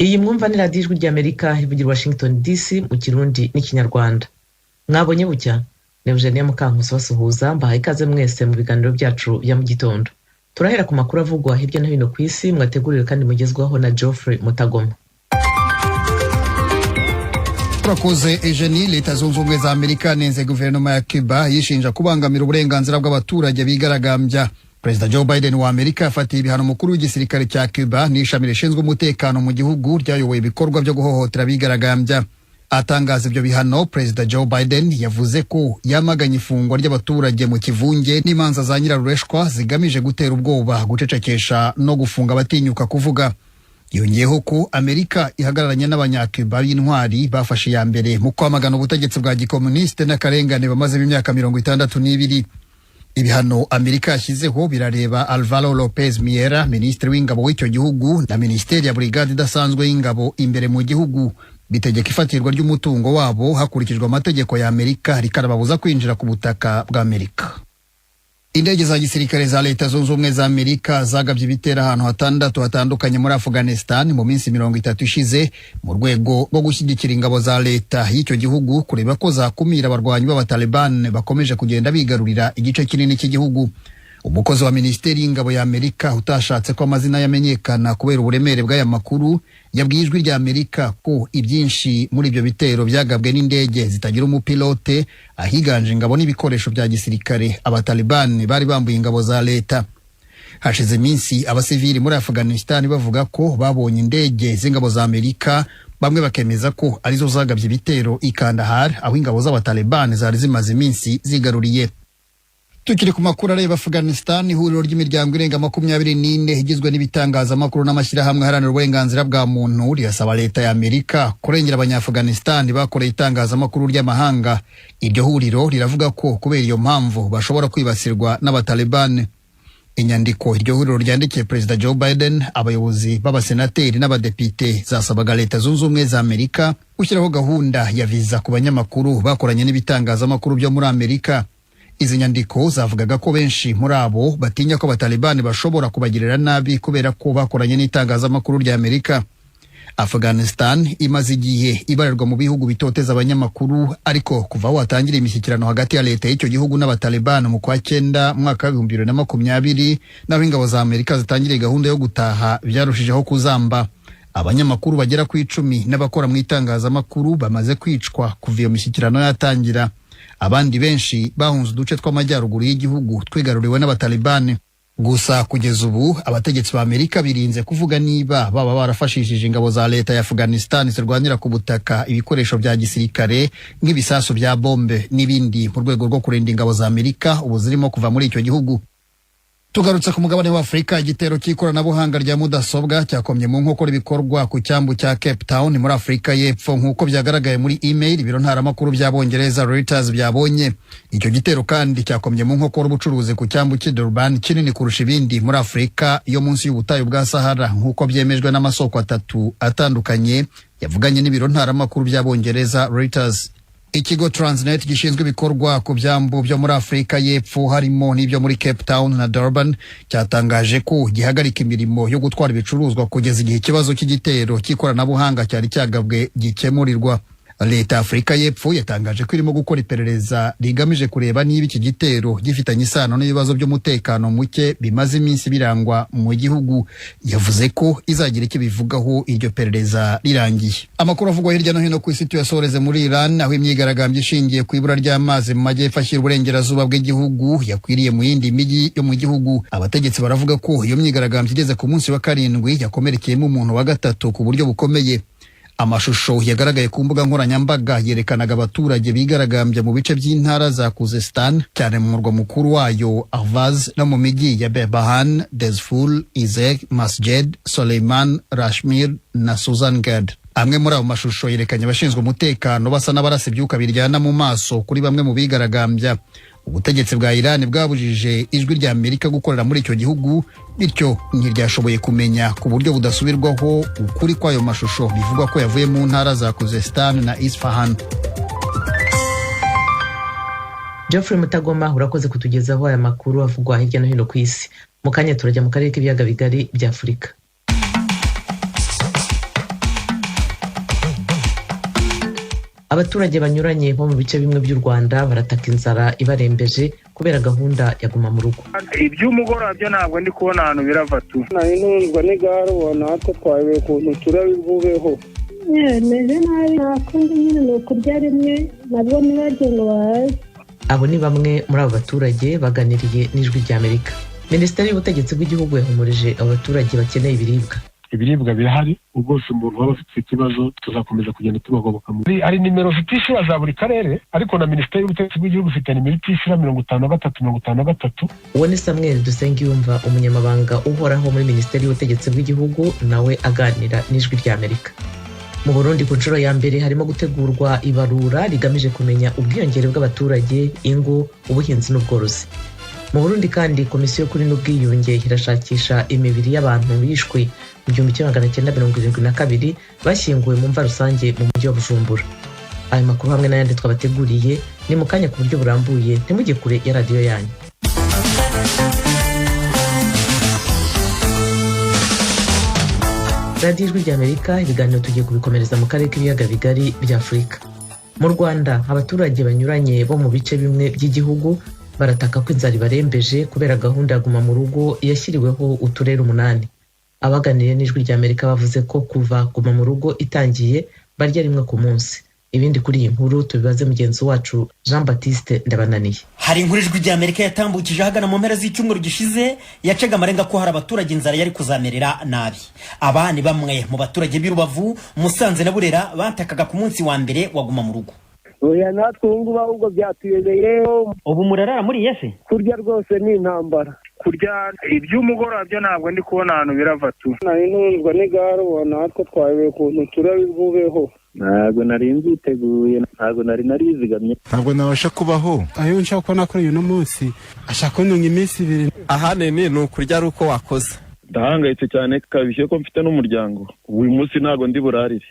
Iyi mwumva ni radiyo ijwi ry'Amerika ivugira Washington DC mu Kirundi n'Ikinyarwanda. Mwabonye bucya? Ni Eugenie Mukankusi basuhuza, mbahaye ikaze mwese mu biganiro byacu bya mu gitondo. Turahera ku makuru avugwa hirya no hino ku isi, mwategurire kandi mugezwaho na Geoffrey Mutagoma. Turakoze Eugenie. Leta zunze ubumwe za Amerika nenze guverinoma ya Cuba yishinja kubangamira uburenganzira bw'abaturage bigaragambya. Perezida Joe Biden wa Amerika afatiye ibihano mukuru w'igisirikare cya Cuba n'ishami rishinzwe umutekano mu gihugu ryayoboye ibikorwa byo guhohotera bigaragambya. Atangaza ibyo bihano, Perezida Joe Biden yavuze ko yamaganye ifungwa ry'abaturage mu kivunge n'imanza za nyirarureshwa zigamije gutera ubwoba, gucecekesha no gufunga abatinyuka kuvuga. Yongeyeho ko Amerika ihagararanye n'abanyacuba b'intwari bafashe ya mbere mu kwamagana ubutegetsi bwa gikomuniste n'akarengane bamaze imyaka 62. Ibihano Amerika yashyizeho birareba Alvaro Lopez Miera, minisitiri w'ingabo w'icyo gihugu, na minisiteri ya brigade idasanzwe y'ingabo imbere mu gihugu. Bitegeka ifatirwa ry'umutungo wabo hakurikijwe amategeko ya Amerika, rikarababuza kwinjira ku butaka bwa Amerika. Indege za gisirikare za Leta zunze ubumwe za Amerika zagabye ibitero ahantu hatandukanye muri Afghanistan mu minsi 30 ishize mu rwego rwo gushyigikira ingabo za leta y'icyo gihugu kureba ko zakumira abarwanyi b'Abataliban bakomeje kugenda bigarurira igice kinini cy'igihugu. Umukozi wa Minisiteri y'Ingabo ya Amerika utashatse ko amazina yamenyekana kubera uburemere bw'aya makuru yabwiye ijwi rya Amerika ko ibyinshi muri ibyo bitero byagabwe n'indege zitagira umupilote, ahiganje ingabo n'ibikoresho bya gisirikare Abataliban bari bambuye ingabo za leta. Hashize iminsi abasivili muri Afghanistan bavuga ko babonye indege z'ingabo za Amerika, bamwe bakemeza ko arizo zagabye ibitero i Kandahar, aho ingabo z'Abataliban zari zimaze iminsi zigaruriye. Tukiri ku makuru areba Afghanistan, ihuriro ry'imiryango irenga 24 igizwe n'ibitangazamakuru n'amashyirahamwe haranira uburenganzira bwa muntu rirasaba leta ya Amerika kurengera abanya-Afghanistan bakoreye itangazamakuru ry'amahanga. Iryo huriro riravuga ko kubera iyo mpamvu bashobora kwibasirwa n'Abataliban. Inyandiko iryo huriro ryandikiye Perezida Joe Biden, abayobozi b'abasenateri n'abadepite zasabaga Leta zunze ubumwe za Amerika gushyiraho gahunda ya viza ku banyamakuru bakoranye n'ibitangazamakuru byo muri Amerika. Izi nyandiko zavugaga ko benshi muri abo batinya ko Abataliban bashobora kubagirira nabi kubera ko bakoranye n'itangazamakuru rya Amerika. Afghanistan imaze igihe ibarirwa mu bihugu bitoteza abanyamakuru, ariko kuva watangira imishyikirano hagati ya leta y'icyo gihugu n'Abataliban mu kwa 9 mwaka 2020 naho ingabo za Amerika zitangiriye gahunda yo gutaha, byarushijeho kuzamba. Abanyamakuru bagera ku 10 n'abakora mu itangazamakuru bamaze kwicwa kuva iyo mishyikirano yatangira. Abandi benshi bahunze uduce tw'amajyaruguru y'igihugu twigaruriwe n'Abataliban. Gusa kugeza ubu abategetsi ba Amerika birinze kuvuga niba baba barafashishije ingabo za leta ya Afghanistan zirwanira ku butaka ibikoresho bya gisirikare nk'ibisasu bya bombe n'ibindi mu rwego rwo kurinda ingabo za Amerika ubu zirimo kuva muri icyo gihugu. Tugarutse ku mugabane wa Afrika, igitero cy'ikoranabuhanga rya mudasobwa cyakomye mu nkokora ibikorwa ku cyambu cya Cape Town muri Afrika y'Epfo nk'uko byagaragaye muri email ibiro ntaramakuru by'Abongereza Reuters byabonye. Icyo gitero kandi cyakomye mu nkokora ubucuruzi ku cyambu cy'i Durban kinini kurusha ibindi muri Afrika yo munsi y'ubutayu bwa Sahara nk'uko byemejwe n'amasoko 3 atandukanye yavuganye n'ibiro ntaramakuru by'Abongereza Reuters. Ikigo Transnet gishinzwe ibikorwa ku byambu byo muri Afrika y'Epfo harimo n'ibyo muri Cape Town na Durban cyatangaje ko gihagarika imirimo yo gutwara ibicuruzwa kugeza igihe ikibazo cy'igitero cy'ikoranabuhanga cyari cyagabwe gikemurirwa. Leta Afrika y'Epfo yatangaje ko irimo gukora iperereza rigamije kureba niba iki gitero gifitanye isano n'ibibazo by'umutekano muke bimaze iminsi birangwa mu gihugu. Yavuze ko izagira icyo bivugaho iryo perereza rirangiye. Amakuru avugwa hirya no hino ku isi tuyasoreze muri Iran, aho imyigaragambyo ishingiye ku ibura ry'amazi mu majyepfo ashyira uburengerazuba bw'igihugu yakwiriye mu yindi mijyi yo mu gihugu. Abategetsi baravuga ko iyo myigaragambyo igeze ku munsi wa 7 yakomerekeyemo umuntu wa 3 ku buryo bukomeye. Amashusho yagaragaye ku mbuga nkoranyambaga yerekanaga abaturage bigaragambya mu bice by'intara za Khuzestan, cyane mu murwa mukuru wayo Ahvaz, no mu mijyi ya Behbahan, Dezful, Izeh, Masjed, Soleiman, Rashmir na Suzangard. Amwe muri abo mashusho yerekanye abashinzwe umutekano basa n'abarasa ibyuka biryana mu maso kuri bamwe mu bigaragambya. Ubutegetsi bwa Iran bwabujije ijwi rya Amerika gukorera muri icyo gihugu, bityo ntiryashoboye kumenya ku buryo budasubirwaho ukuri kw'ayo mashusho bivugwa ko yavuye mu ntara za Khuzestan na Isfahan. Geoffrey Mutagoma, urakoze kutugezaho aya makuru avugwa hirya no hino ku isi. Mu kanya turajya mu karere k'ibiyaga bigari bya Afurika. Abaturage banyuranye bo mu bice bimwe by'u Rwanda barataka inzara ibarembeje kubera gahunda ya guma mu rugo. Iby'umugoroba byo ntabwo ndi kubona ahantu birava tu. Nari ntunzwe n'igare ubona natwe twayobewe ukuntu turabivubeho. Meze nabi nakundi nyine ni ukurya rimwe nabwo ntibajye ngo bahaze. Abo ni bamwe muri abo baturage baganiriye n'Ijwi ry'Amerika. Minisiteri y'Ubutegetsi bw'Igihugu yahumurije abaturage bakeneye ibiribwa. Ibiribwa birahari, ubwose umuntu waba afite ikibazo tuzakomeza kugenda tubagoboka. Hari nimero zitishyura za buri karere, ariko na Minisiteri y'Ubutegetsi bw'Igihugu ifite nimero itishyura 5353. Uwo ni Samuel Dusengiyumva, umunyamabanga uhoraho muri Minisiteri y'Ubutegetsi bw'Igihugu, nawe aganira n'Ijwi ry'Amerika. Mu Burundi ku nshuro ya mbere harimo gutegurwa ibarura rigamije kumenya ubwiyongere bw'abaturage, ingo, ubuhinzi n'ubworozi. Mu Burundi kandi komisiyo kuri n'ubwiyunge irashakisha imibiri y'abantu bishwe mu 1972 bashyinguwe mu mva rusange mu mujyi wa Bujumbura. Ayo makuru hamwe n'ayandi twabateguriye ni mu kanya ku buryo burambuye, ntimujye kure ya radiyo yanyu. Radiyo Ijwi ry'Amerika, ibiganiro tugiye kubikomereza mu karere k'ibiyaga bigari bya Afurika. Mu Rwanda abaturage banyuranye bo mu bice bimwe by'igihugu barataka ko inzara ibarembeje kubera gahunda ya guma mu rugo yashyiriweho uturere 8. Abaganiriye n'Ijwi ry'Amerika bavuze ko kuva guma mu rugo itangiye barya rimwe ku munsi. Ibindi kuri iyi nkuru tubibaze mugenzi wacu Jean Baptiste Ndabananiye. Hari inkuru Ijwi ry'Amerika yatambukije ahagana mu mpera z'icyumweru gishize yacaga amarenga ko hari abaturage inzara yari kuzamerera nabi. Aba ni bamwe mu baturage b'i Rubavu, Musanze na Burera batakaga ku munsi wa mbere wa guma mu rugo. Oya natwe ubu ahubwo byatuyegeyeho. Ubu murarara muri yese? Kurya rwose ni intambara. Kurya iby'umugoroba byo ntabwo ndi kubona ahantu birava tu. Nari ntunzwe n'igare ubona natwe twayobewe ukuntu turabivubeho. Ntabwo nari mbyiteguye, ntabwo nari narizigamye. Ntabwo nabasha kubaho. Ayo nshaka ko nakoreye uno munsi ashaka kuntunga iminsi 2. Ahanini ni ukurya ari uko wakoze. Ndahangayitse cyane kabishye ko mfite n'umuryango. Uyu munsi ntabwo ndi burarire.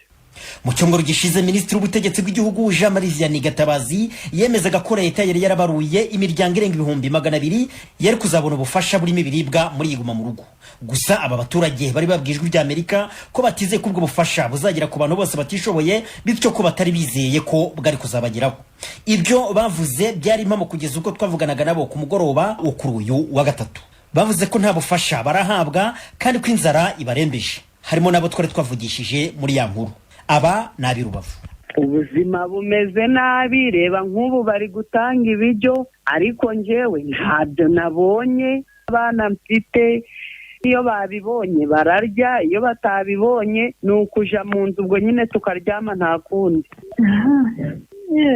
Mu cyumweru gishize Minisitiri w'Ubutegetsi bw'Igihugu Jean Marie Vianney Gatabazi yemezaga ko leta yari yarabaruye imiryango irenga 200,000 yari kuzabona ubufasha burimo ibiribwa muri iguma mu rugo. Gusa aba baturage bari babwijwe by'Amerika ko batizeye ko ubwo bufasha buzagera ku bantu bose batishoboye, bityo ko batari bizeye ko bwari kuzabageraho. Ibyo bavuze byari impamo kugeza uko twavuganaga nabo ku mugoroba wo kuri uyu wa gatatu. Bavuze ko nta bufasha barahabwa kandi ko inzara ibarembeje. Harimo nabo twari twavugishije muri ya nkuru. Aba nabi Rubavu. Ubuzima bumeze nabi, reba nk'ubu bari gutanga ibiryo ariko njyewe ntabyo nabonye. Abana mfite iyo babibonye bararya, iyo batabibonye ni ukuja mu nzu ubwo nyine tukaryama nta kundi.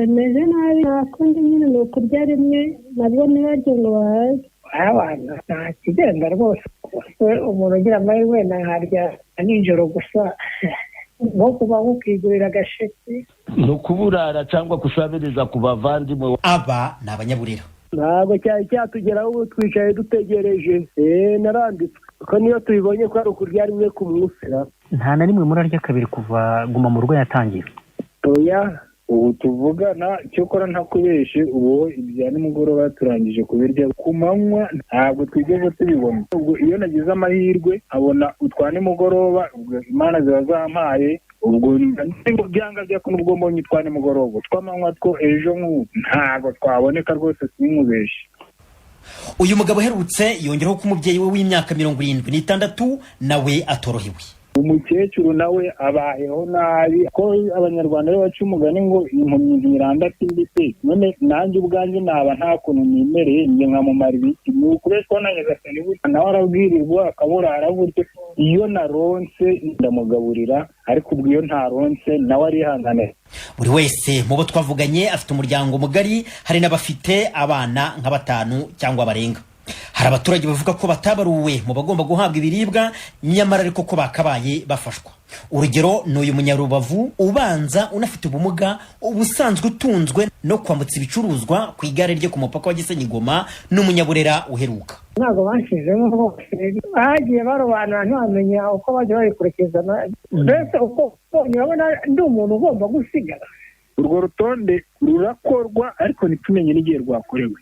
Meze nabi nakundi nyine ni ukurya rimwe nabwo ntibajye ngo bahaze. Abana nta kigenda rwose. Umuntu ugira amahirwe ntaharya nijoro gusa. No kuba ukigurira agasheke no kuburara cyangwa kusabiriza ku bavandimwe. Aba ni Abanyaburera. Ntabwo cyari cyatugeraho ubu twicaye dutegereje. Naranditswe ko niyo tubibonye ko ari ukurya rimwe ku munsi. Nta na rimwe murarya kabiri kuva guma mu rugo yatangiye? Oya, ubu tuvugana cyokora ntakubeshe, ubu ibya nimugoroba turangije kubirya. Ku manywa ntabwo twigeze tubibona. Ubwo iyo nagize amahirwe abona utwane mugoroba, Imana ziba zampaye, ubwo ngo byanga bya ko nubwo mbonye utwane mugoroba twamanywa two ejo ntabwo twaboneka rwose simubeshe. Uyu mugabo herutse yongeraho ko umubyeyi we w'imyaka 76 nawe atorohewe. Umukecuru nawe abayeho nabi, ko abanyarwanda rero baca umugani ngo impumyi ziranda timbite. None nanjye ubwanjye naba nta kuntu nimereye nge nkamumara ibiki. Ni ukureshwa na Nyagasani gutya nawe arabwirirwa akaburara gutyo. Iyo naronse ndamugaburira, ariko ubwo iyo ntaronse nawe arihangane. Buri wese mu bo twavuganye afite umuryango mugari, hari n'abafite abana nka 5 cyangwa barenga. Hari abaturage bavuga ko batabaruwe mu bagomba guhabwa ibiribwa, nyamara ariko ko bakabaye bafashwa. Urugero ni uyu Munyarubavu ubanza unafite ubumuga, ubusanzwe utunzwe no kwambutsa ibicuruzwa ku igare rye ku mupaka wa Gisenyi Goma, n'Umunyaburera uheruka. Ntabwo bashizemo bose bagiye barobanura ntibamenya uko bajya bayikurikizana. Mbese uko urabona ndi umuntu ugomba gusigara. Urwo rutonde rurakorwa ariko ntitumenye n'igihe rwakorewe.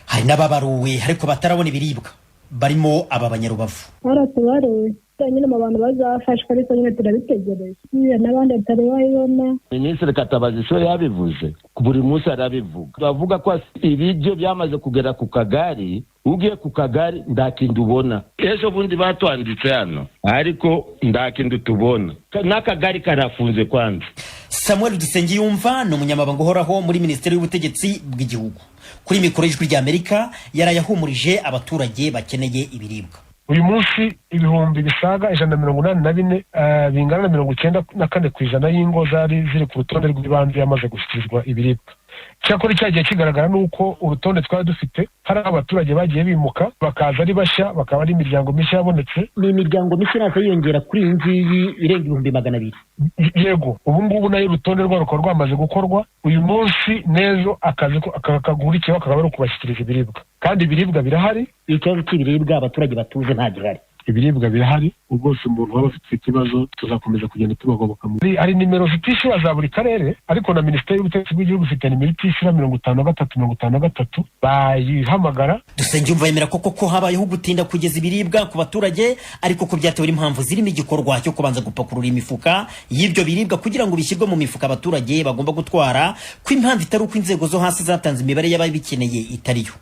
Hari n'ababaruwe ariko batarabona ibiribwa, barimo aba Banyarubavu. Baratubaruwe nyine mu bantu bazafashwa ariko nyine turabitegereje n'abandi batari bayibona. Minisitiri Katabazi so yabivuze buri munsi arabivuga, bavuga ko ibiryo byamaze kugera ku kagari, ugiye ku kagari ndakindu ubona. Ejo bundi batwanditse hano ariko ndakindu tubona, n'akagari karafunze kwanza. Samuel Dusengiyumva ni umunyamabanga uhoraho muri Minisiteri y'Ubutegetsi bw'Igihugu. Kuri mikoro y'Ijwi ry'Amerika yarayahumurije abaturage bakeneye ibiribwa. Uyu munsi ibihumbi bisaga 184 bingana na 94% y'ingo zari ziri ku rutonde rw'ibanze yamaze gushyikirizwa ibiribwa. Cyakora icyagiye kigaragara nuko urutonde twari dufite hari abaturage bagiye bimuka bakaza ari bashya, bakaba ari imiryango mishya yabonetse. Ni imiryango mishya nazo yongera kuri iyi ngiyi irenga 200,000. Yego, ubu ngubu nayo urutonde rw'uko rwamaze gukorwa. Uyu munsi nezo akazi akagurikiye bakaba ari kubashyikiriza ibiribwa, kandi ibiribwa birahari. Ikibazo cy'ibiribwa abaturage batuze nta gihari. Ibiribwa birahari, ubwose umuntu waba afite ikibazo tuzakomeza kugenda tubagoboka. Ari nimero zitishyura za buri karere, ariko na Minisiteri y'Ubutegetsi bw'Igihugu ifite nimero itishyura 53 bayihamagara. Dusengiyumva yemera ko habayeho gutinda kugeza ibiribwa ku baturage, ariko ko byatewe impamvu zirimo igikorwa cyo kubanza gupakurura imifuka y'ibyo biribwa kugira ngo bishyirwe mu mifuka abaturage bagomba gutwara, ko impamvu itari uko inzego zo hasi zatanze imibare y'ababikeneye itariyo.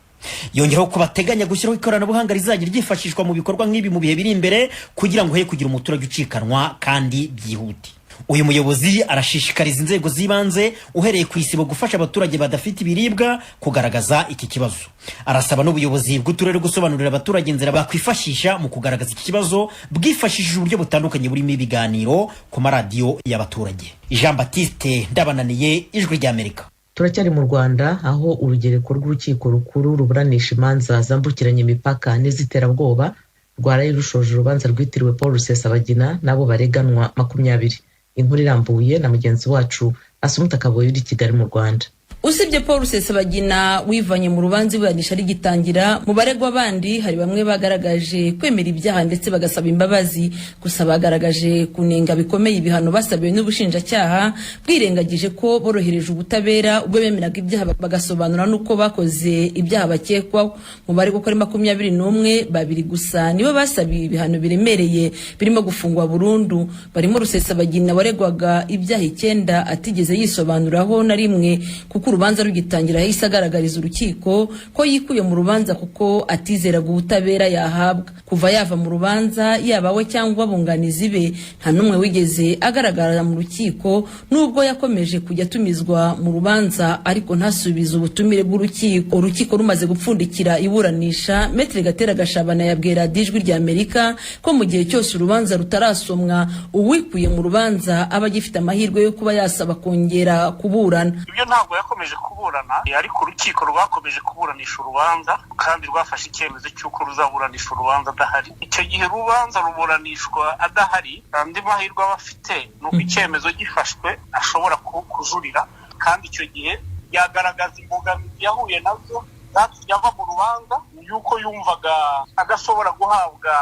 Yongeraho ko bateganya gushyiraho ikoranabuhanga rizajya ryifashishwa mu bikorwa nk'ibi mu bihe biri imbere kugira ngo he kugira umuturage ucikanwa kandi byihute. Uyu muyobozi arashishikariza inzego z'ibanze uhereye ku isibo gufasha abaturage badafite ibiribwa kugaragaza iki kibazo. Arasaba n'ubuyobozi bw'uturere gusobanurira abaturage inzira bakwifashisha mu kugaragaza iki kibazo bwifashishije uburyo butandukanye burimo ibiganiro ku maradiyo y'abaturage. Jean Baptiste Ndabananiye, Ijwi ry'Amerika. Turacyari mu Rwanda aho urugereko rw'urukiko rukuru ruburanisha imanza zambukiranya imipaka n'iziterabwoba rwaraye rushoje urubanza rwitiriwe Paul Rusesabagina nabo bareganwa 20. Inkuru irambuye na mugenzi wacu Asumta Kaboyi uri Kigali mu Rwanda. Usibye Paul Rusesabagina wivanye mu rubanza iburanisha rigitangira, mu baregwa bandi hari bamwe bagaragaje kwemera ibyaha ndetse bagasaba imbabazi, gusa bagaragaje kunenga bikomeye ibihano basabiwe n'ubushinjacyaha bwirengagije ko borohereje ubutabera ubwo bemeraga ibyaha bagasobanura nuko bakoze ibyaha bakekwa. Mu baregwa ko ari 21, babiri gusa nibo basabiye ibihano biremereye birimo gufungwa burundu. Barimo Rusesabagina waregwaga ibyaha 9 atigeze yisobanuraho na rimwe, kuko urubanza rugitangira yahise agaragariza urukiko ko yikuye mu rubanza kuko atizeraga ubutabera yahabwa. Kuva yava mu rubanza yaba we cyangwa abunganizi be nta numwe wigeze agaragara mu rukiko, nubwo yakomeje kujya tumizwa mu rubanza ariko ntasubiza ubutumire bw'urukiko. Urukiko rumaze gupfundikira iburanisha, Maître Gatera Gashabana yabwira Ijwi ry'Amerika ko mu gihe cyose urubanza rutarasomwa uwikuye mu rubanza aba agifite amahirwe yo kuba yasaba kongera kuburana. Ibyo ntabwo yakomeje kuburana, ariko urukiko rwakomeje kuburanisha urubanza kandi rwafashe icyemezo cy'uko ruzaburanisha urubanza adahari. Icyo gihe urubanza ruburanishwa adahari, andi mahirwe aba afite nuko icyemezo gifashwe ashobora kujurira, kandi icyo gihe yagaragaza imbogamizi yahuye nazo zatumye ava mu rubanza, yuko yumvaga adashobora guhabwa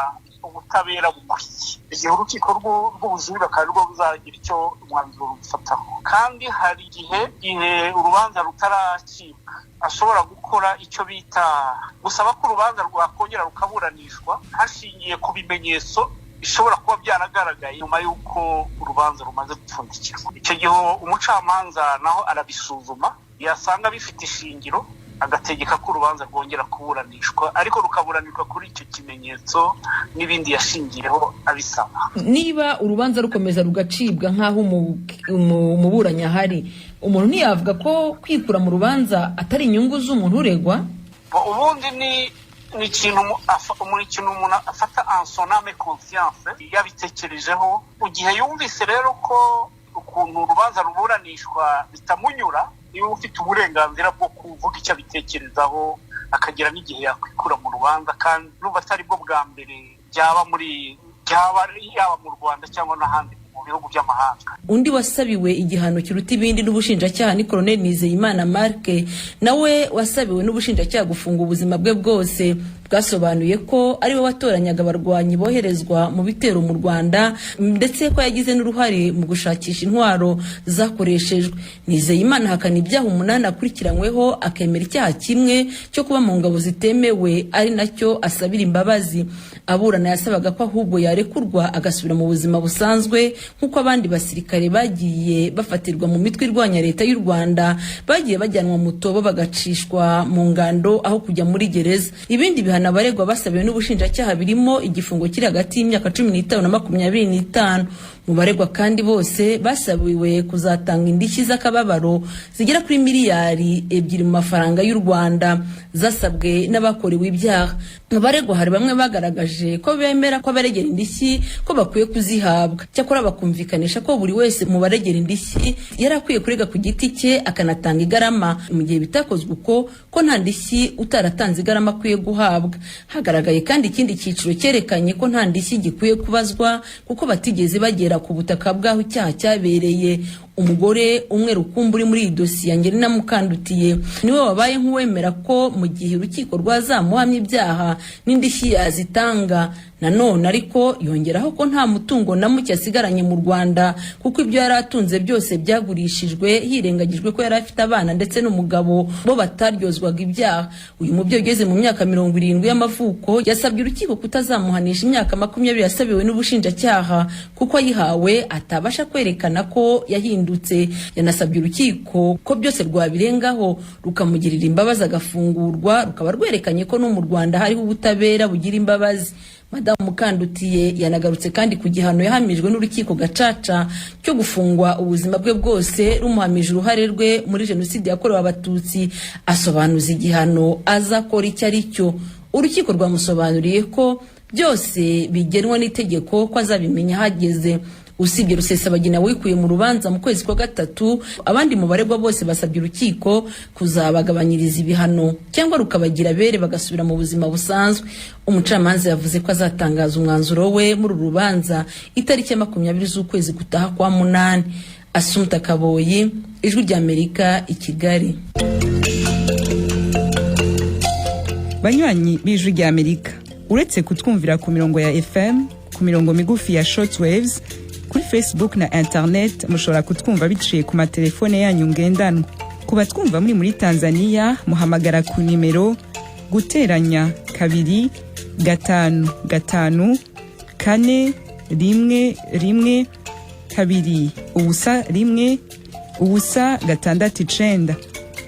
ubutabera bukwiye. Igihe urukiko rw'ubujurire kandi rwo ruzagira icyo umwanzuro rufataho, kandi hari igihe urubanza rutaracibwa ashobora gukora icyo bita gusaba ko urubanza rwakongera rukaburanishwa hashingiye ku bimenyetso bishobora kuba byaragaragaye nyuma y'uko urubanza rumaze gupfundikirwa. Icyo gihe umucamanza naho arabisuzuma, yasanga bifite ishingiro agategeka ko urubanza rwongera kuburanishwa, ariko rukaburanishwa kuri icyo kimenyetso n'ibindi yashingiyeho abisaba. Niba urubanza rukomeza rugacibwa nk'aho umuburanyi ahari, umuntu ntiyavuga ko kwikura mu rubanza atari inyungu z'umuntu uregwa? Ubundi ni ikintu umuntu afata en son âme et conscience yabitekerejeho. Mu gihe yumvise rero ko ukuntu urubanza ruburanishwa bitamunyura, niba ufite uburenganzira bwo kuvuga icyo abitekerezaho, akagira n'igihe yakwikura mu rubanza, kandi n'ubu atari bwo bwa mbere yaba mu Rwanda cyangwa n'ahandi mu bihugu by'amahanga. Undi wasabiwe igihano kiruta ibindi n'ubushinjacyaha ni Colonel Nizeyimana Mark, nawe wasabiwe n'ubushinjacyaha gufunga ubuzima bwe bwose. bwasobanuye ko ari we watoranyaga abarwanyi boherezwa mu bitero mu Rwanda ndetse ko yagize n'uruhare mu gushakisha intwaro zakoreshejwe. Nizeyimana hakana ibyaha 8 akurikiranyweho, akemera icyaha kimwe cyo kuba mu ngabo zitemewe ari nacyo asabira imbabazi. Aburana yasabaga ko ahubwo yarekurwa agasubira mu buzima busanzwe nk'uko abandi basirikare bagiye bafatirwa mu mitwe irwanya leta y'u Rwanda bagiye bajyanwa mu tobo bagacishwa mu ngando aho kujya muri gereza. Ibindi bihano abaregwa basabiwe n'ubushinjacyaha birimo igifungo kiri hagati y'imyaka 15 na 25. Mu baregwa kandi bose basabiwe kuzatanga indishyi z'akababaro zigera kuri miliyari 2 mu mafaranga y'u Rwanda zasabwe n'abakorewe ibyaha. Mu baregwa hari bamwe bagaragaje ko bemera ko abaregera indishyi ko bakwiye kuzihabwa, cyakora bakumvikanisha ko buri wese mu baregera indishyi yari akwiye kurega ku giti cye akanatanga igarama, mu gihe bitakozwe ko nta ndishyi utaratanze igarama akwiye guhabwa. Hagaragaye kandi ikindi cyiciro cyerekanye ko nta ndishyi gikwiye kubazwa kuko batigeze bagera ku butaka bw'aho icyaha cyabereye. Umugore umwe rukumburi muri iyi dosiye Angelina Mukandutiye niwe wabaye nk'uwemera ko mu gihe urukiko rwazamuhamya ibyaha n'indishyi yazitanga. Nanone ariko yongeraho ko nta mutungo na muke asigaranye mu Rwanda kuko ibyo yari atunze byose byagurishijwe, hirengagijwe ko yari afite abana ndetse n'umugabo bo bataryozwaga ibyaha. Uyu mubyeyi ugeze mu myaka 70 y'amavuko yasabye urukiko kutazamuhanisha imyaka 20 yasabiwe n'ubushinjacyaha kuko ayihawe atabasha kwerekana ko yahindutse. Yanasabye urukiko ko byose rwabirengaho rukamugirira imbabazi agafungurwa, rukaba rwerekanye ko no mu Rwanda hariho ubutabera bugira imbabazi. Madamu Mukandutiye yanagarutse kandi ku gihano yahamijwe n'urukiko gacaca cyo gufungwa ubuzima bwe bwose rumuhamije uruhare rwe muri jenoside yakorewe Abatutsi. Asobanuza igihano azakora icyo ari cyo. Urukiko rwamusobanuriye ko byose bigenwa n'itegeko ko azabimenya hageze. Usibye Rusesabagina wikuye mu rubanza mu kwezi kwa 3, abandi mu baregwa bose basabye urukiko kuzabagabanyiriza ibihano cyangwa rukabagira bere bagasubira mu buzima busanzwe. Umucamanza yavuze ko azatangaza umwanzuro we muri rubanza itariki 20 z'ukwezi gutaha kwa 8. Asumta Kaboyi, Ijwi ry'Amerika, i Kigali. Banywanyi b'Ijwi ry'Amerika, uretse kutwumvira ku mirongo ya FM, ku mirongo migufi ya shortwaves, kuri Facebook na internet mushobora kutwumva biciye ku matelefone yanyu ngendanwa. Kuba twumva muri Tanzania muhamagara ku nimero guteranya 2 5 5 4 1 1 2 ubusa 1 ubusa 6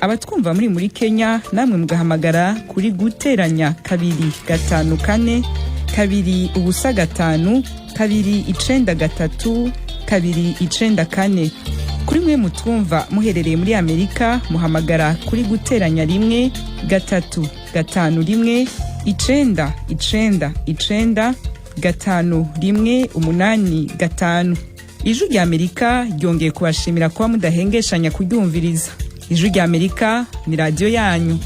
abatwumva muri Kenya namwe mugahamagara kuri guteranya 2 5 4 2 ubusa 5 2 9 3 kuri mwe mutwumva muherereye muri Amerika muhamagara kuri guteranya 1 3 5 1 9 9 5 1 8 5. Ijwi ry'Amerika ryongeye kubashimira kuba mudahengeshanya kuryumviriza. Ijwi ry'Amerika ni radio yanyu.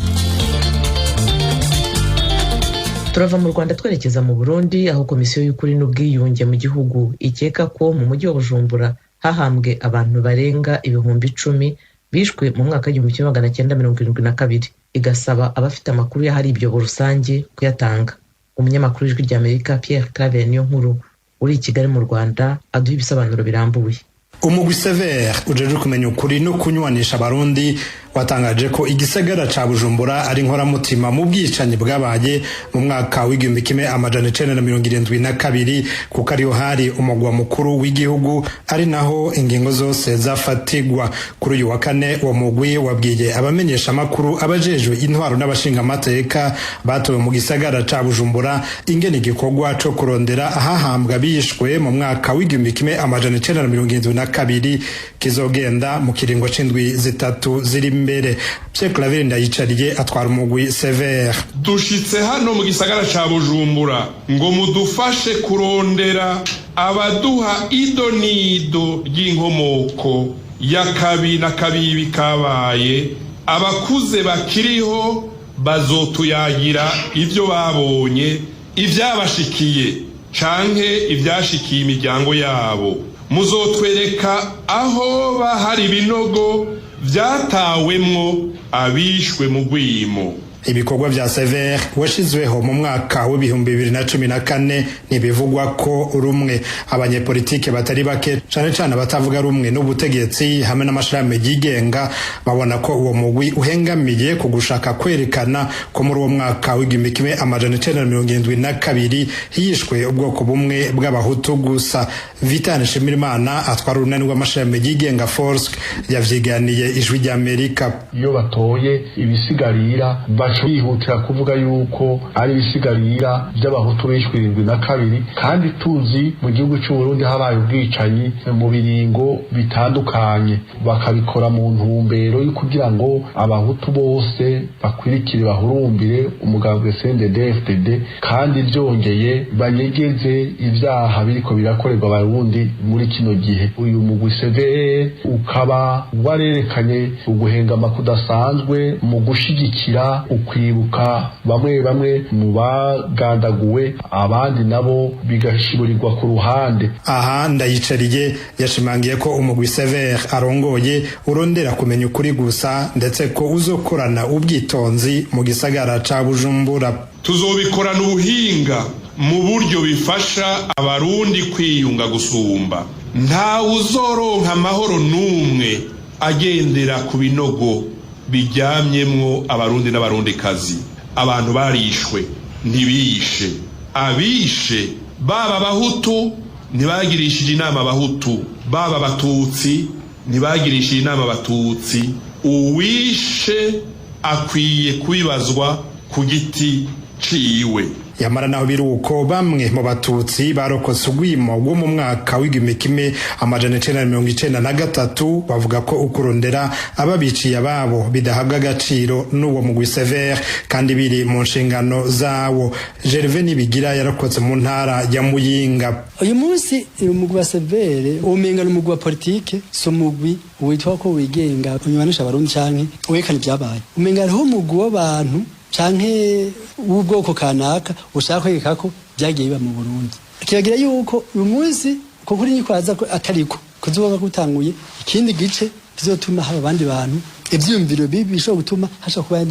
Turava mu Rwanda twerekeza mu Burundi aho komisiyo y'ukuri n'ubwiyunge mu gihugu ikeka ko mu mujyi wa Bujumbura hahambwe abantu barenga 10,000 bishwe mu mwaka w'1972, igasaba abafite amakuru y'ahari ibyobo rusange kuyatanga. Umunyamakuru w'Ijwi ry'Amerika Pierre Claver Niyonkuru uri i Kigali mu Rwanda aduha ibisobanuro birambuye. Umugwi Sever ujeje kumenya ukuri no kunywanisha abarundi watangaje ko igisagara ca Bujumbura ari nkoramutima mu bwicanyi bwabaye mu mwaka w'1972 kuko ariho hari umugwa mukuru w'igihugu ari naho ingingo zose zafatigwa. Kuri uyu wa kane uwo mugwi wabwiye abamenyesha makuru abajejwe intwaro n'abashinga amateka batowe mu gisagara ca Bujumbura ingene igikorwa co kurondera ahahambwa bishwe mu mwaka w'1972 kizogenda mu kiringo c'indwi zitatu ziri mbere. Pierre Claver Ndayicariye atwara umugwi Sever. Dushitse hano mu gisagara ca Bujumbura ngo mudufashe kurondera abaduha idonido ry'inkomoko ya kabi na kabibi kabaye. Abakuze bakiriho bazotuyagira ivyo babonye, ivyabashikiye canke ivyashikiye imiryango yabo. Muzotwereka aho bahari ibinogo vyatawemwo abishwe mu gwimo. ibikorwa vya Sever washizweho mu mwaka w'ibihumbi 2014 ntibivugwa ko rumwe. Abanyepolitike batari bake cane cane batavuga rumwe n'ubutegetsi hamwe n'amashirahamwe yigenga babona ko uwo mugwi uhengamiye ku gushaka kwerekana ko muri uwo mwaka w'igihumbi kimwe amajana 1972 hishwe ubwoko bumwe bw'abahutu gusa. Vitan Shimirimana atwara urunani rw'amashirahamwe yigenga Force yavyiganiye Ijwi ry'Amerika. Iyo batoye ibisigarira bihutira kuvuga yuko ari ibisigarira by'abahutu bishwe 72 kandi tuzi mu gihugu cy'u Burundi habaye ubwicanyi mu biringo bitandukanye, bakabikora mu ntumbero yo kugira ngo abahutu bose bakwirikire bahurumbire umugambwe CNDD-FDD kandi byongeye banyegeze ibyaha biriko birakorerwa abarundi muri kino gihe. Uyu mugwi Sever ukaba warerekanye uguhengama kudasanzwe mu gushigikira ukwibuka bamwe mu bagandaguwe, abandi nabo bigashiburirwa ku ruhande. Aha Ndayicariye yashimangiye ko umugwi Sever arongoye urondera kumenya ukuri gusa ndetse ko uzokorana ubwitonzi mu gisagara ca Bujumbura. Tuzobikorana ubuhinga mu buryo bifasha abarundi kwiyunga gusumba. Nta uzoronka amahoro n'umwe agendera ku binogo biryamyemwo abarundi n'abarundikazi. Abantu barishwe ntibishe, abishe baba abahutu ntibagirishije inama abahutu, baba abatutsi ntibagirishije inama abatutsi. Uwishe akwiye kubibazwa ku giti ciwe. Yamara naho biruko bamwe mu batutsi barokotse ugwimo rwo mu mwaka w'igihumbi kimwe amajana 1993 bavuga ko ukurondera ababiciye ababo bidahabwa agaciro n'uwo mugwi Sever kandi biri mu nshingano zawo. Gervais Nibigira yarokotse mu ntara ya Muyinga. Uyu munsi umugwi wa Sever umenga n'umugwi wa politike, so mugwi witwa ko wigenga unywanisha abarundi canke wekana ibyabaye. Umenga ariho umugwi w'abantu canke ubwoko kanaka ushaka kwegeka ko byagiye biba mu Burundi. Kiragira yuko uyu munsi ko kuri nyikwaza ko atariko kuzoba gutanguye ikindi gice bizotuma haba abandi bantu ivyumviro bibi bishobora gutuma hasha kuba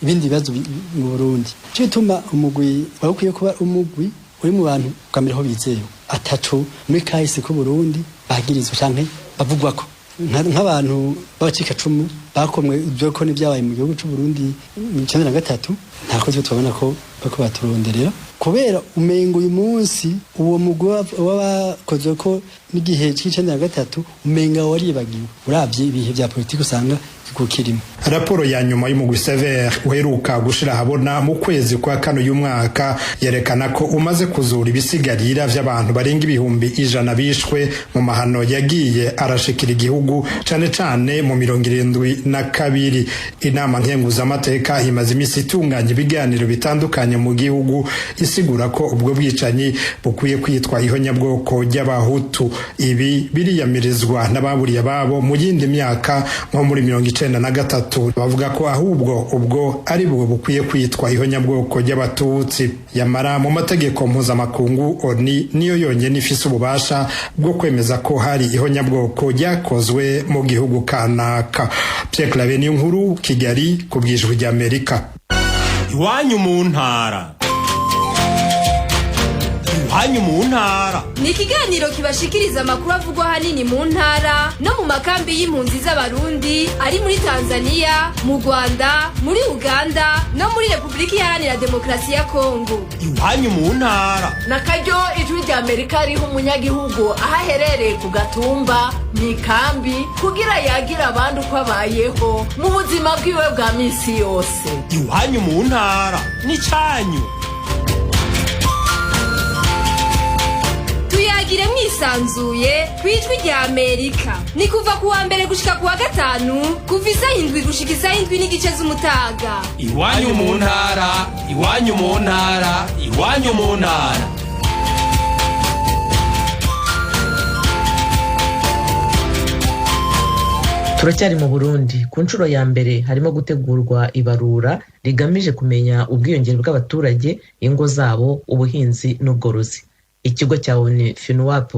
ibindi bibazo mu Burundi. Cyo bituma umugwi wakwiye kuba umugwi uri mu bantu kamera ho bizeyo atatu muri kahise ko Burundi bagirizwe canke bavugwa ko nk'abantu b'abacika cumu bakomwe ibyo ko n'ibyabaye mu gihugu cy'u Burundi mu 1993 ntako cyo tubona ko bako baturonderera kubera umengo uyu munsi uwo mugwa wabakoze ko n'igihe c'1993 umenga waribagiwe uravye ibihe bya politiki usanga kukirimo. Raporo ya nyuma y'umugwi Sever uheruka gushira habona mu kwezi kwa kano y'umwaka yerekana ko umaze kuzura ibisigarira vy'abantu barenga ibihumbi 100 bishwe mu mahano yagiye arashikira igihugu cane cane mu 72. Inama nkenguzamateka imaze imisi itunganya ibiganiro bitandukanye mu gihugu isigura ko ubwo bwicanyi bukwiye kwitwa ihonyabwoko ry'abahutu. Ibi biriyamirizwa n'ababuriye babo mu yindi myaka nko muri 1993 bavuga ko ahubwo ubwo ari bwo bukwiye kwitwa ihonyabwoko ry'abatutsi. Yamara mu mategeko mpuzamakungu ONU niyo yonyene ifise ububasha bwo kwemeza ko hari ihonyabwoko ryakozwe mu gihugu kanaka. Pierre Claver Niyonkuru, Kigali, ku bw'Ijwi ry'Amerika. Iwanyu mu ntara. Iwanyu mu ntara ni ikiganiro kibashikiriza amakuru avugwa hanini mu ntara no mu makambi y'impunzi z'abarundi ari muri Tanzania, mu Rwanda, muri Uganda no muri Republika Iharanira Demokarasi ya Kongo. Iwanyu mu ntara nakaryo Ijwi ry'Amerika riho umunyagihugu ahaherereye ku gatumba mu ikambi kugira yagira abandi uko abayeho mu buzima bwiwe bwa misi yose. Iwanyu mu ntara ni cyanyu. Tuyagire mwisanzuye ku Ijwi ry'Amerika. Ni kuva ku wa mbere gushika ku wa gatanu kuva 7 gushika 7 n'igice z'umutaga. Iwanyu mu ntara, iwanyu mu ntara, iwanyu mu ntara. Turacyari mu Burundi. Ku nshuro ya mbere harimo gutegurwa ibarura rigamije kumenya ubwiyongere bw'abaturage, ingo zabo, ubuhinzi n'ubworozi. Ikigo cya ONU FINUAP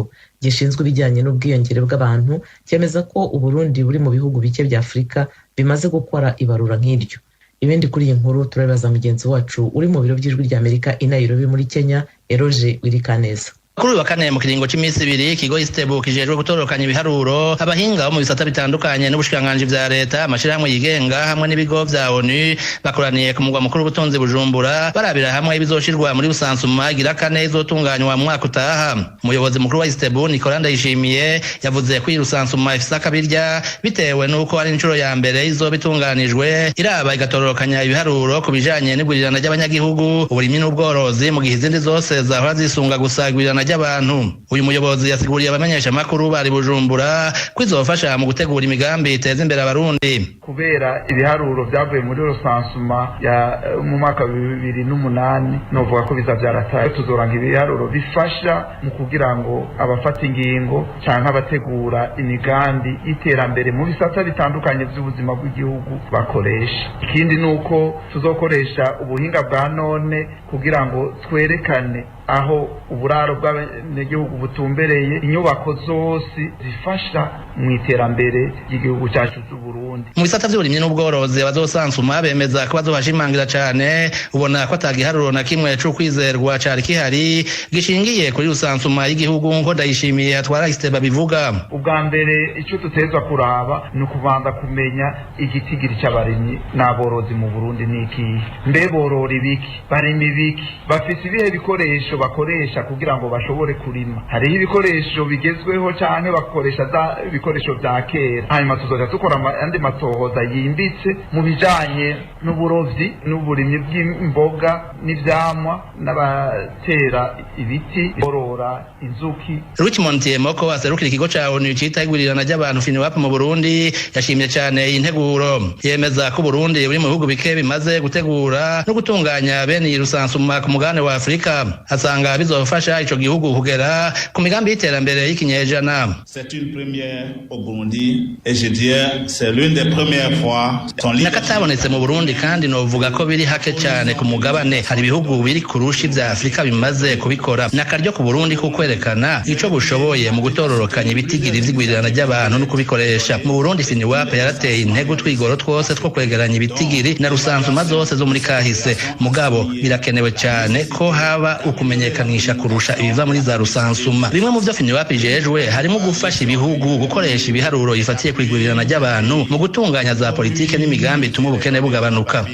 gishinzwe ibijyanye n'ubwiyongere bw'abantu cyemeza ko Uburundi buri mu bihugu bike bya Afurika bimaze gukora ibarura nk'iryo. ibindi kuri iyi nkuru turabibaza mugenzi wacu uri mu biro by'ijwi ry'Amerika i Nairobi muri Kenya, Eroge Wirikaneza. Kuri uyu wa kane mu kiringo cy'iminsi ibiri ikigo Istebu kijejwe gutororokanya ibiharuro abahinga bo mu bisata bitandukanye n'ubushikiranganji vya leta amashirahamwe yigenga hamwe n'ibigo vya ONU bakoraniye ku mugwa mukuru w'ubutunzi Bujumbura barabira hamwe ibizoshirwa muri busansuma igira kane izotunganywa mu mwaka utaha. Umuyobozi mukuru wa Istebu Nicolas Ndayishimiye yavuze ko iyi busansuma ifise akabirya bitewe n'uko ari inshuro ya mbere izobitunganijwe iraba igatororokanya ibiharuro ku bijanye n'igurirana ry'abanyagihugu uburimyi n'ubworozi mu gihe izindi zose zahora zisunga gusa igwirirana ry'abantu. Uyu muyobozi yasiguriye abamenyesha makuru bari Bujumbura kwizofasha mu gutegura imigambi iteza imbere abarundi. Kubera ibiharuro byavuye muri rosansuma ya mu mwaka 2008 novuga ko bizavyarataye tuzoranga ibiharuro bifasha mu kugira ngo abafata ingingo canke abategura imigambi iterambere mu bisata bitandukanye by'ubuzima bw'igihugu bakoresha. Ikindi nuko tuzokoresha ubuhinga bwa none kugira ngo twerekane aho uburaro bw'abanyagihugu butumbereye inyubako zose zifasha mu iterambere ry'igihugu cyacu cy'u Burundi. Mu bisata by'uburimyi n'ubworozi abazosansuma bemeza ko bazobashimangira cyane ubona ko atagiharuro na kimwe cyo kwizerwa cyari kihari gishingiye kuri rusansuma y'igihugu ngo Ndayishimiye atwara Isteba bivuga. Ubwa mbere icyo tutezwa kuraba ni ukubanza kumenya igitigiri cy'abarimyi n'aborozi mu Burundi niki, mbe borora ibiki, barima ibiki, bafise ibihe bikoresho bakoresha kugira ngo bashobore kurima. Hariho ibikoresho bigezweho cyane bakoresha ibikoresho bya kera. Hanyuma tuzoja dukora andi matohoza yimbitse mu bijanye n'uburovyi n'uburimyi bw'imboga n'ivyamwa n'abatera ibiti borora inzuki. Richmond Tiemoko aserukira ikigo ca ONU cita igurirana ry'abantu FINWAP mu Burundi yashimye cyane iyi nteguro. Yemeza ko Burundi buri mu bihugu bike bimaze gutegura no gutunganya bene iyi rusansuma ku mugabane wa Afrika. Asanga bizofasha ico gihugu kugera ku migambi y'iterambere y'ikinyejana. C'est une première au Burundi et je dirais c'est l'une des premières fois. Nakatabonetse mu Burundi kandi novuga ko biri hake cyane ku mugabane. Hari ibihugu biri kurushi vya Afrika bimaze kubikora. Nakaryo ku Burundi ko kwerekana ico bushoboye mu gutororokanya ibitigiri vy'igwirirana ry'abantu no kubikoresha. Mu Burundi FINWAP yarateye intego twigoro twose two kwegeranya ibitigiri na rusansuma zose zo muri kahise. Mugabo birakenewe cyane ko haba ukumenyekanisha kurusha ibiva muri za rusansuma. Bimwe mu byo FINWAP ijejwe harimo gufasha ibihugu gukoresha ibiharuro yifatiye kwigurirana ry'abantu mu gutunganya za politike n'imigambi ituma ubukene bugabanuka.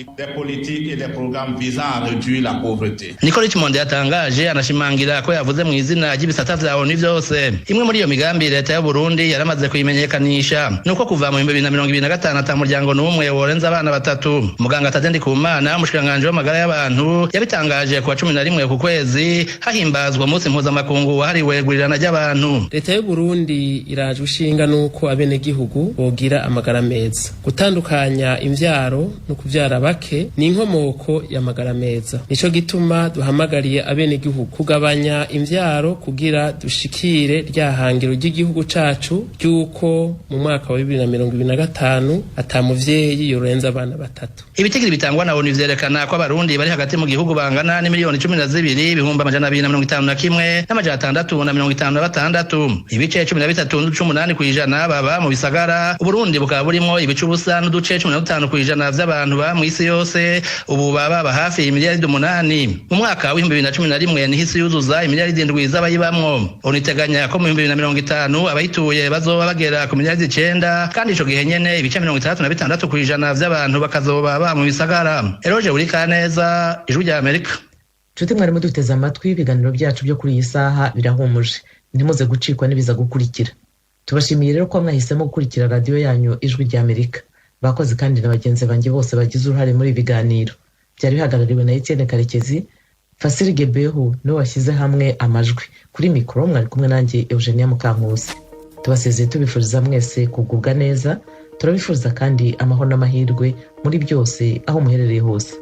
Niko Richmond yatangaje anashimangira ko yavuze mu izina ry'ibisata vya ONU byose. Imwe muri iyo migambi leta y'u Burundi yaramaze kuyimenyekanisha nuko kuva mu 2025 atamuryango n'umwe worenza abana batatu. Muganga Tadendi Kumana umushikiranganje w'amagara y'abantu yabitangaje ku wa 11 ku kwezi hahimbazwa umunsi mpuzamakungu wahariwe gurirana ry'abantu. Leta y'u Burundi iraje ushinga nuko abenegihugu bogira amagara meza. Gutandukanya imvyaro no kuvyara bake ni inkomoko y'amagara meza. Nico gituma duhamagariye abenegihugu kugabanya imvyaro kugira dushikire ryahangiro ry'igihugu cacu ryuko mu mwaka wa 2025 atamuvyeyi yorenza abana batatu. Ibitigiri bitangwa na ONU vyerekana ko abarundi bari hagati mu gihugu bangana n'imiliyoni 12 ibihumbi amajana 251 n'amajana 656. Ibice 13.8 kwijana baba mu bisagara. Uburundi bukaba burimo ibice ubusa n'uduce 15 kwijana vy'abantu ba mu isi yose ubu baba hafi imiliyaridi 8. Mu mwaka wa 2011 ni hisi yuzuza imiliyaridi 7 z'abayibamwo. Oniteganya ko mu 2050 abayituye bazoba bagera ku miliyaridi 9 kandi ico gihe nyene ibice 36 kwijana vy'abantu bakazoba ba mu bisagara. Eroge Wirikaneza, Ijwi ry'Amerika. Nshuti mwari muduteze amatwi ibiganiro byacu byo kuri iyi saha birahumuje. Ntimuze gucikwa n'ibiza gukurikira. Tubashimiye rero ko mwahisemo gukurikira radio yanyu Ijwi ry'Amerika. Bakoze kandi na bagenzi banjye bose bagize uruhare muri ibiganiro. Byari bihagarariwe na Etienne Karekezi, Fasiri Gebehu no washyize hamwe amajwi. Kuri mikoro mwari kumwe nanjye Eugenia Mukankusi. Tubasezeye tubifuriza mwese kugubwa neza. Turabifuza kandi amahoro n'amahirwe muri byose aho muherereye hose.